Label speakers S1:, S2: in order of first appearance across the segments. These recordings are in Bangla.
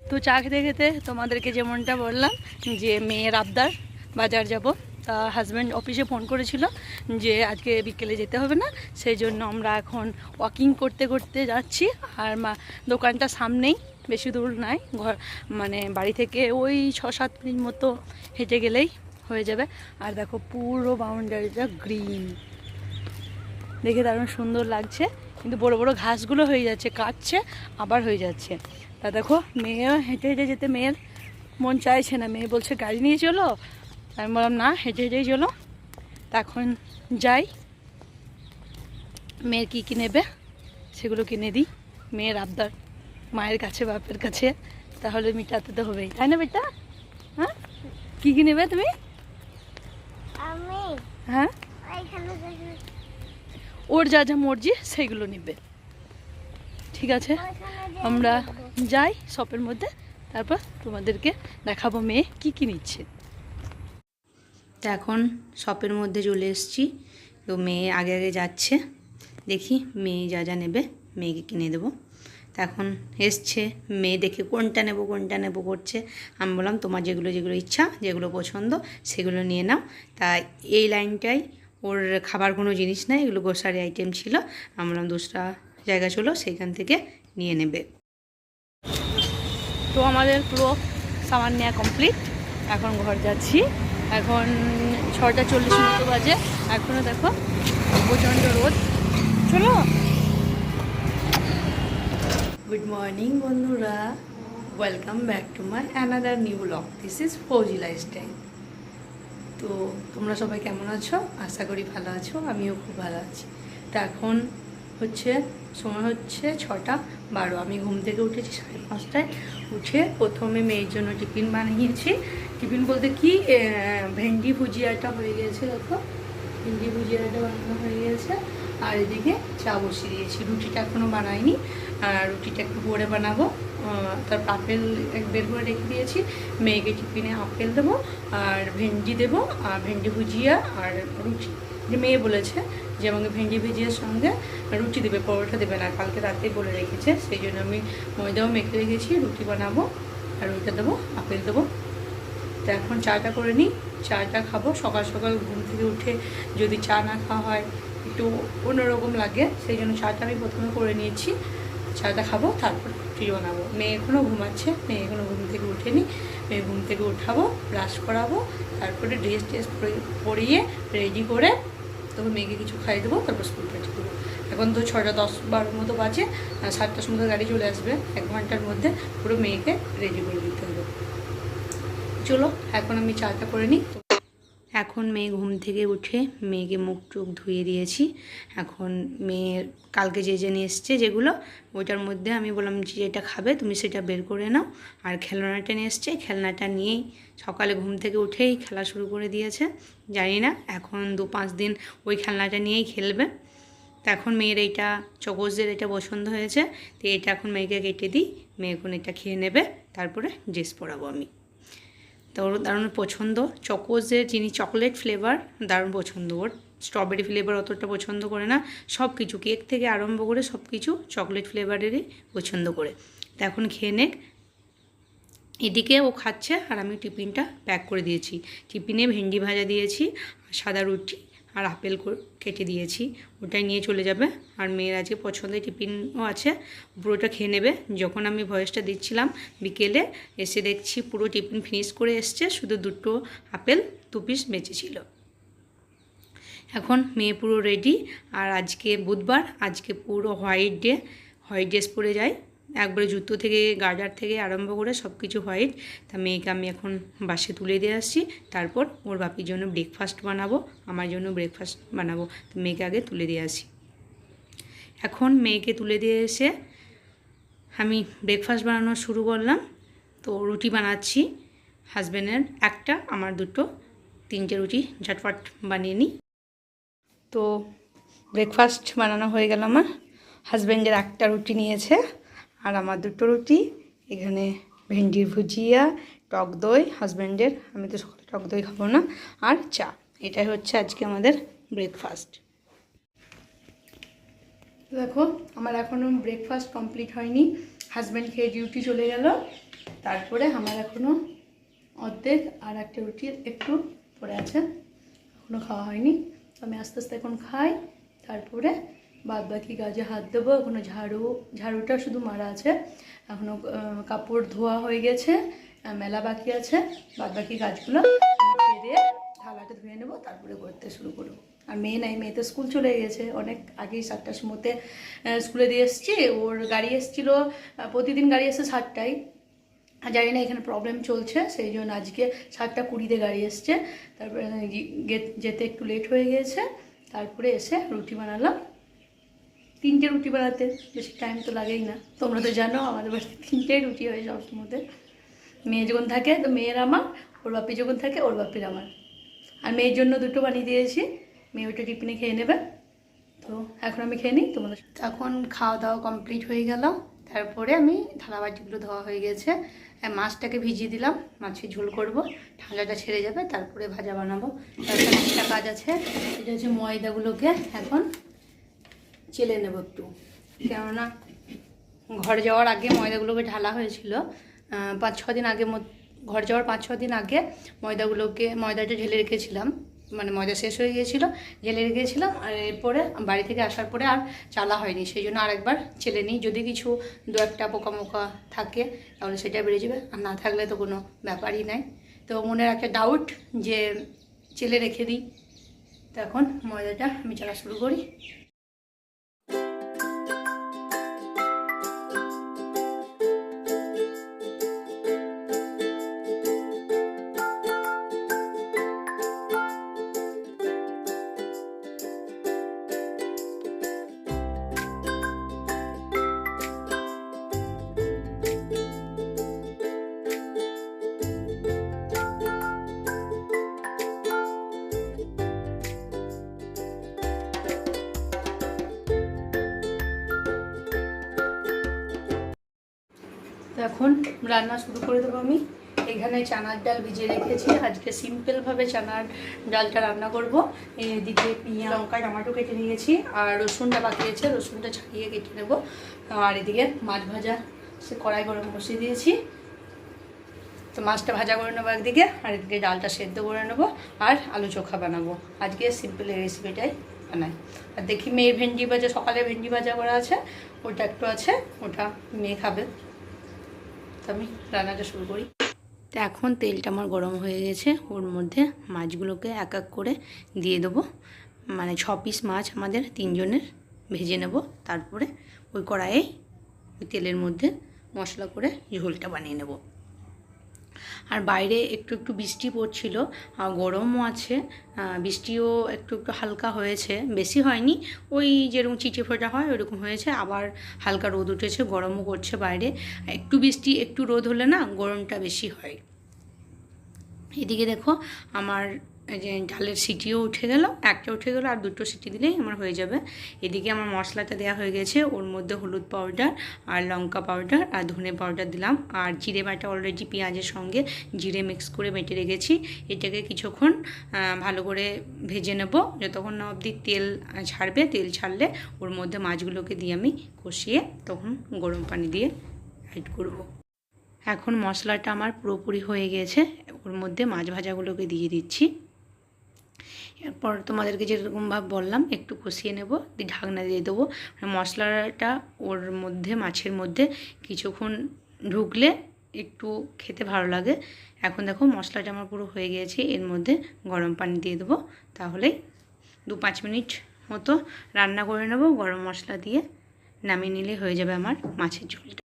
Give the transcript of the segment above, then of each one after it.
S1: তো চা খেতে খেতে তোমাদেরকে যেমনটা বললাম যে মেয়ের আবদার বাজার যাব, তা হাজব্যান্ড অফিসে ফোন করেছিল যে আজকে বিকেলে যেতে হবে না, সেই জন্য আমরা এখন ওয়াকিং করতে করতে যাচ্ছি। আর দোকানটা সামনেই, বেশি দূর নাই, ঘর মানে বাড়ি থেকে ওই 6-7 মিনিট মতো হেঁটে গেলেই হয়ে যাবে। আর দেখো পুরো বাউন্ডারিটা গ্রিন, দেখে দারুণ সুন্দর লাগছে, কিন্তু বড় বড় ঘাসগুলো হয়ে যাচ্ছে, কাটছে আবার হয়ে যাচ্ছে। তা দেখো মেয়ে হেঁটে হেঁটে যেতে মেয়ের মন চাইছে না, মেয়ে বলছে গাড়ি নিয়ে চলো। আমি বললাম না, হেঁটে হেঁটেই চলো। তা এখন যাই, মেয়ের কী কী নেবে সেগুলো কিনে দিই। মেয়ের আবদার মায়ের কাছে বাপের কাছে তাহলে মিটাতে তো হবেই, তাই না বেটা? হ্যাঁ, কী কী নেবে তুমি? হ্যাঁ, ওর যা যা মর্জি সেইগুলো নেবে। ঠিক আছে, আমরা যাই শপের মধ্যে, তারপর তোমাদেরকে দেখাবো মেয়ে কী কী নিচ্ছে। তো এখন শপের মধ্যে চলে এসেছি, তো মেয়ে আগে আগে যাচ্ছে, দেখি মেয়ে যা যা নেবে মেয়েকে কিনে দেবো। তো এখন এসছে, মেয়ে দেখে কোনটা নেব করছে। আমি বললাম তোমার যেগুলো যেগুলো ইচ্ছা, যেগুলো পছন্দ সেগুলো নিয়ে নাও। তাই এই লাইনটাই ওর খাবার কোনো জিনিস নাই, এগুলো গ্রোসারি আইটেম ছিল। আমি বললাম দুসরা জায়গা চলো, সেইখান থেকে নিয়ে নেবে। তো আমাদের পুরো সামান নেওয়া কমপ্লিট, এখন ঘর যাচ্ছি। এখন 6:40 মতো বাজে, এখনও দেখো প্রচণ্ড রোদ। চলো। গুড মর্নিং বন্ধুরা, welcome back to my another new blog. This is Fauji lifestyle. তো তোমরা সবাই কেমন আছো? আশা করি ভালো আছো, আমিও খুব ভালো আছি। তো এখন সময় হচ্ছে 6:12। আমি ঘুম থেকে উঠেছি 5:30টায়। উঠে প্রথমে মেয়ের জন্য টিফিন বানিয়েছি। টিফিন বলতে কি, ভেন্ডি ভুজিয়াটা হয়ে গেছে, দেখো ভেন্ডি ভুজিয়াটা বানানো হয়ে গেছে। আর এদিকে চা বসিয়ে দিয়েছি, রুটিটা এখনও বানাইনি, রুটিটা একটু পরে বানাবো। তারপর আপেল বের করে রেখে দিয়েছি, মেয়েকে টিফিনে আপেল দেবো আর ভেন্ডি দেবো, আর ভেন্ডি ভুজিয়া আর রুটি। মেয়ে বলেছে যে আমাকে ভেন্ডি ভুজিয়ার সঙ্গে রুটি দেবে, পরোটা দেবে না, কালকে রাতেই বলে রেখেছে। সেই জন্য আমি ময়দাও মেখে রেখেছি, রুটি বানাবো আর ওইটা দেবো, আপেল দেবো। তো এখন চাটা করে নিই, চাটা খাবো। সকাল সকাল ঘুম থেকে উঠে যদি চা না খাওয়া হয় একটু অন্যরকম লাগে, সেই জন্য চাটা আমি প্রথমে করে নিয়েছি। চাটা খাবো, তারপর রুটি বানাবো। মেয়ে এখনও ঘুমাচ্ছে, মেয়ে এখনও ঘুম থেকে উঠেনি। মেয়ে ঘুম থেকে উঠাবো, ব্রাশ করাবো, তারপরে ড্রেস পরিয়ে রেডি করে তখন মেয়েকে কিছু খাইয়ে দেবো, তারপর স্কুল পাঠিয়ে দেবো। এখন তো 6:10-12 মতো বাজে, 7টার সময় গাড়ি চলে আসবে, 1 ঘন্টার মধ্যে পুরো মেয়েকে রেডি করে দিতে হবে। চলো এখন আমি চাটা করে নিই। এখন মেয়ে ঘুম থেকে উঠে মেয়েকে মুখ টুক ধুয়ে দিয়েছি। এখন মেয়ের কালকে যে নিয়ে এসছে যেগুলো, ওইটার মধ্যে আমি বললাম যে যেটা খাবে তুমি সেটা বের করে নাও। আর খেলনাটা নিয়ে এসছে, খেলনাটা নিয়েই সকালে ঘুম থেকে উঠেই খেলা শুরু করে দিয়েছে। জানি না এখন 2-5 দিন ওই খেলনাটা নিয়েই খেলবে। তো এখন মেয়ের এইটা চকোজের এটা পছন্দ হয়েছে, তো এটা এখন মেয়েকে কেটে দিই, মেয়ে এখন এটা খেয়ে নেবে, তারপরে ড্রেস পরাবো আমি। তো ওর দারুণ পছন্দ চকোজের, যিনি চকলেট ফ্লেভার দারুণ পছন্দ ওর, স্ট্রবেরি ফ্লেভার অতটা পছন্দ করে না। সব কিছু কেক থেকে আরম্ভ করে সব কিছু চকলেট ফ্লেভারেরই পছন্দ করে। তো এখন খেয়ে নেক। এদিকে ও খাচ্ছে আর আমি টিফিনটা প্যাক করে দিয়েছি। টিফিনে ভেন্ডি ভাজা দিয়েছি, সাদা রুটি আর আপেল কেটে দিয়েছি, ওটাই নিয়ে চলে যাবে। আর মেয়ের আজকে পছন্দের টিফিনও আছে, পুরোটা খেয়ে নেবে। যখন আমি ভয়েসটা দিচ্ছিলাম বিকেলে এসে দেখছি পুরো টিফিন ফিনিশ করে এসছে, শুধু 2টো আপেল 2 পিস বেঁচেছিল। এখন মেয়ে পুরো রেডি। আর আজকে বুধবার, আজকে পুরো হোয়াইট ডে, হোয়াইট ড্রেস পরে যায় একবারে, জুতো থেকে গার্ডার থেকে আরম্ভ করে সব কিছু হোয়াইট। তা মেয়েকে আমি এখন বাসে তুলে দিয়ে আসছি, তারপর ওর বাপির জন্য ব্রেকফাস্ট বানাবো, আমার জন্য ব্রেকফাস্ট বানাবো। তো মেয়েকে আগে তুলে দিয়ে আসি। এখন মেয়েকে তুলে দিয়ে এসে আমি ব্রেকফাস্ট বানানো শুরু করলাম। তো রুটি বানাচ্ছি, হাজব্যান্ডের একটা, আমার 2টো, 3টে রুটি ঝটফট বানিয়ে নিই। তো ব্রেকফাস্ট বানানো হয়ে গেল আমার। হাজব্যান্ডের একটা রুটি নিয়েছে আর আমার 2টো রুটি। এখানে ভেন্ডির ভুজিয়া, টক দই হাজব্যান্ডের, আমি তো সকালে টক দই খাবো না, আর চা। এটাই হচ্ছে আজকে আমাদের ব্রেকফাস্ট। দেখো আমার এখনও ব্রেকফাস্ট কমপ্লিট হয়নি, হাজব্যান্ড খেয়ে ডিউটি চলে গেল। তারপরে আমার এখনও অর্ধেক আর একটা রুটি একটু পড়ে আছে, এখনও খাওয়া হয়নি। তো আমি আস্তে আস্তে এখন খাই, তারপরে বাদ বাকি কাজে হাত দেবো। এখনও ঝাড়ুটা শুধু মারা আছে, এখনও কাপড় ধোয়া হয়ে গেছে, মেলা বাকি আছে। বাদ বাকি কাজগুলো খেয়ে দিয়ে থালাটা ধুয়ে নেবো, তারপরে করতে শুরু করবো। আর মেয়ে নাই, মেয়ে তো স্কুল চলে গেছে অনেক আগেই, 7টার সময়তে স্কুলে দিয়ে এসছি। ওর গাড়ি এসেছিলো, প্রতিদিন গাড়ি এসে 7টায়, আর জানি না এখানে প্রবলেম চলছে, সেই জন্য আজকে 7:20-তে গাড়ি এসছে। তারপরে যেতে একটু লেট হয়ে গিয়েছে। তারপরে এসে রুটি বানালাম, 3টে রুটি বানাতে বেশি টাইম তো লাগেই না। তোমরা তো জানো আমাদের বাড়িতে 3টেই রুটি হয় সবসময়তে। মেয়ে যখন থাকে তো মেয়ের আমার, ওর বাপি যখন থাকে ওর বাপির আমার। আর মেয়ের জন্য 2টো বানিয়ে দিয়েছি, মেয়ে ওইটা টিফিনে খেয়ে নেবে। তো এখন আমি খেয়ে নিই তোমাদের। এখন খাওয়া দাওয়া কমপ্লিট হয়ে গেল, তারপরে আমি থালাবাটিগুলো ধোয়া হয়ে গেছে। মাছটাকে ভিজিয়ে দিলাম, মাছের ঝোল করব, ঠান্ডাটা ছেড়ে যাবে, তারপরে ভাজা বানাবো। তারপরে একটা কাজ আছে, এটা হচ্ছে ময়দাগুলোকে এখন চেলে নেব একটু, কেননা ঘরে যাওয়ার আগে ময়দাগুলোকে ঢালা হয়েছিল 5-6 দিন আগে। ঘর যাওয়ার 5-6 দিন আগে ময়দাটা ঢেলে রেখেছিলাম, মানে ময়দা শেষ হয়ে গিয়েছিলো, ঢেলে রেখেছিলাম। আর এরপরে বাড়ি থেকে আসার পরে আর চালা হয়নি, সেই জন্য আরেকবার চেলে নিই। যদি কিছু 2-1টা পোকা থাকে তাহলে সেটা বেড়ে যাবে, আর না থাকলে তো কোনো ব্যাপারই নাই। তো মনের একটা ডাউট যে চেলে রেখে দিই। তো এখন ময়দাটা আমি চালা শুরু করি। তো এখন রান্না শুরু করে দেবো আমি। এখানে চানার ডাল ভিজিয়ে রেখেছি, আজকে সিম্পলভাবে চানার ডালটা রান্না করব। এদিকে পেঁয়াজ, লঙ্কা, টমেটো কেটে নিয়েছি, আর রসুনটা বাকি আছে, রসুনটা ছাড়িয়ে কেটে নেব। আর এদিকে মাছ ভাজা সে কড়াই গরম বসিয়ে দিয়েছি, তো মাছটা ভাজা করে নেবো একদিকে, আর এদিকে ডালটা সেদ্ধ করে নেবো, আর আলু চোখা বানাবো। আজকে সিম্পল এই রেসিপিটাই বানাই। আর দেখি মেয়ের ভেন্ডি ভাজা, সকালে ভেন্ডি ভাজা করা আছে, ওটা একটু আছে, ওটা মেয়ে খাবে। তো আমি রান্নাটা শুরু করি। তো এখন তেলটা আমার গরম হয়ে গেছে, ওর মধ্যে মাছগুলোকে এক এক করে দিয়ে দেবো। মানে 6 পিস মাছ আমাদের 3 জনের, ভেজে নেব। তারপরে ওই কড়াইয়ে ওই তেলের মধ্যে মশলা করে ঝোলটা বানিয়ে নেব। আর বাইরে একটু একটু বৃষ্টি পড়ছিল, আর গরমও আছে, বৃষ্টিও একটু একটু হালকা হয়েছে, বেশি হয়নি, ওই যেরকম চিটে ফোটা হয় ওইরকম হয়েছে। আবার হালকা রোদ উঠেছে, গরমও করছে বাইরে। একটু বৃষ্টি একটু রোদ হলে না গরমটা বেশি হয়। এদিকে দেখো আমার যে ডালের সিটিও উঠে গেল, একটা উঠে গেল, আর 2টো সিটি দিলেই আমার হয়ে যাবে। এদিকে আমার মশলাটা দেওয়া হয়ে গেছে, ওর মধ্যে হলুদ পাউডার আর লঙ্কা পাউডার আর ধনে পাউডার দিলাম, আর জিরে বাটা অলরেডি পেঁয়াজের সঙ্গে জিরে মিক্স করে বেটে রেখেছি। এটাকে কিছুক্ষণ ভালো করে ভেজে নেব, যতক্ষণ না অবধি তেল ছাড়বে। তেল ছাড়লে ওর মধ্যে মাছগুলোকে দিয়ে আমি কষিয়ে তখন গরম পানি দিয়ে অ্যাড করব। এখন মশলাটা আমার পুরোপুরি হয়ে গেছে, ওর মধ্যে মাছ ভাজাগুলোকে দিয়ে দিচ্ছি। এরপর তোমাদেরকে যেরকমভাবে বললাম একটু কষিয়ে নেব, দিয়ে ঢাকনা দিয়ে দেবো। মশলাটা ওর মধ্যে, মাছের মধ্যে কিছুক্ষণ ঢুকলে একটু খেতে ভালো লাগে। এখন দেখো মশলাটা আমার পুরো হয়ে গিয়েছে, এর মধ্যে গরম পানি দিয়ে দেবো। তাহলেই 2-5 মিনিট মতো রান্না করে নেব, গরম মশলা দিয়ে নামিয়ে নিলে হয়ে যাবে আমার মাছের ঝোলটা।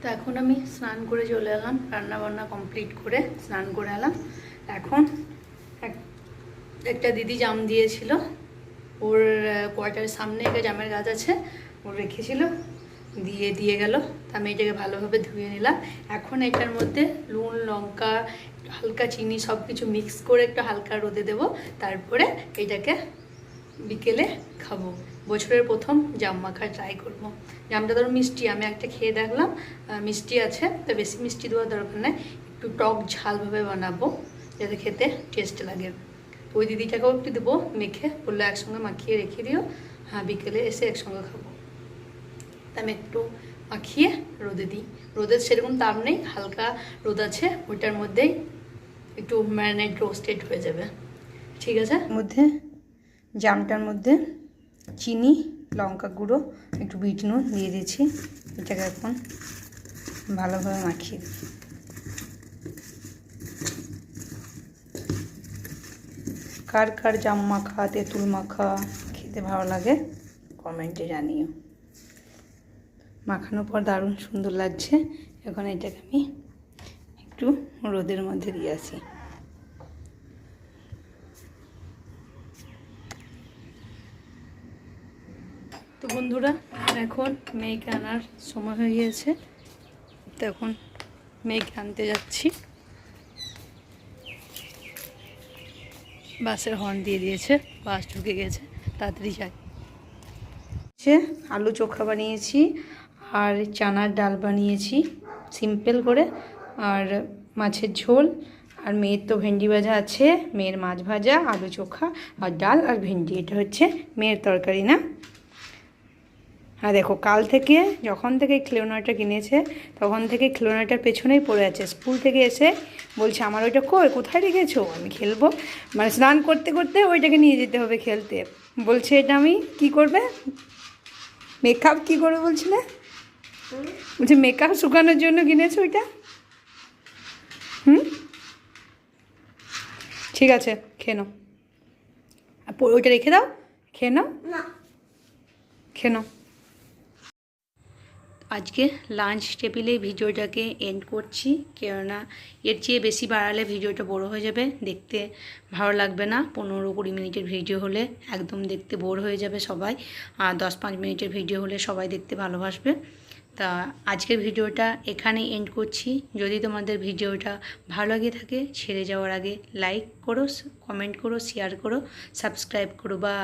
S1: তো এখন আমি স্নান করে চলে এলাম, রান্না বান্না কমপ্লিট করে স্নান করে এলাম। এখন একটা দিদি জাম দিয়েছিল, ওর কোয়ার্টারের সামনে একটা জামের গাছ আছে, ওর রেখেছিল, দিয়ে গেল। তা আমি এটাকে ভালোভাবে ধুয়ে নিলাম। এখন এটার মধ্যে নুন, লঙ্কা, হালকা চিনি সব কিছু মিক্স করে একটু হালকা রোদে দেবো, তারপরে এটাকে বিকেলে খাবো। বছরের প্রথম জাম মাখা ট্রাই করবো। জামটা ধরো মিষ্টি, আমি একটা খেয়ে দেখলাম মিষ্টি আছে, তো বেশি মিষ্টি দেওয়ার দরকার নেই, একটু টক ঝালভাবে বানাবো যাতে খেতে টেস্ট লাগে। ওই দিদিটাকেও একটু দেবো মেখে, বললো একসঙ্গে মাখিয়ে রেখে দিও, হ্যাঁ বিকেলে এসে একসঙ্গে খাবো। তা আমি একটু মাখিয়ে রোদে দিই। রোদের সেরকম তাপ নেই, হালকা রোদ আছে, ওইটার মধ্যেই একটু ম্যারিনেট রোস্টেড হয়ে যাবে। ঠিক আছে, মধ্যে জামটার মধ্যে চিনি, লঙ্কা গুঁড়ো, একটু বিট নুন দিয়ে দিয়েছি। এটাকে এখন ভালোভাবে মাখিয়ে দিই। কার কার জাম মাখা, তেঁতুল মাখা খেতে ভালো লাগে কমেন্টে জানিও। মাখানোর পর দারুণ সুন্দর লাগছে। এখন এটাকে আমি একটু রোদের মধ্যে দিয়ে আসি। তো বন্ধুরা, এখন মেয়েকে আনার সময় হয়ে গিয়েছে, তো এখন মেয়েকে আনতে যাচ্ছি। বাসের হর্ন দিয়ে দিয়েছে, বাস ঢুকে গেছে, তাড়াতাড়ি যাই। আলু চোখা বানিয়েছি আর চানার ডাল বানিয়েছি সিম্পল করে, আর মাছের ঝোল, আর মেয়ের তো ভেন্ডি ভাজা আছে, মেয়ের মাছ ভাজা, আলু চোখা আর ডাল আর ভেন্ডি, এটা হচ্ছে মেয়ের তরকারি না। আর দেখো, কাল থেকে যখন থেকে খেলনাটা কিনেছে তখন থেকে খেলনাটার পেছনেই পড়ে আছে। স্কুল থেকে এসে বলছে আমার ওইটা কোথায় রেখেছো, আমি খেলবো। মানে স্নান করতে করতে ওইটাকে নিয়ে যেতে হবে খেলতে। বলছে এটা আমি কি করবে, মেকআপ কি করবে বলছিলে, বলছে মেকআপ শুকানোর জন্য কিনেছো ওইটা। ঠিক আছে, খেয়ে নাও, ওইটা রেখে দাও, খেয়ে নাও, খেয়ে নাও। আজকে লাঞ্চ টেবিলে ভিডিওটাকে এন্ড করছি, কেননা এর চেয়ে বেশি বাড়ালে ভিডিওটা বড় হয়ে যাবে, দেখতে ভালো লাগবে না। 15-20 মিনিটের ভিডিও হলে একদম দেখতে বোর হয়ে যাবে সবাই, আর 10-5 মিনিটের ভিডিও হলে সবাই দেখতে ভালোবাসবে। তা আজকের ভিডিওটা এখানেই এন্ড করছি। যদি তোমাদের ভিডিওটা ভালো লাগে থাকে, ছেড়ে যাওয়ার আগে লাইক করো, কমেন্ট করো, শেয়ার করো, সাবস্ক্রাইব করো। বা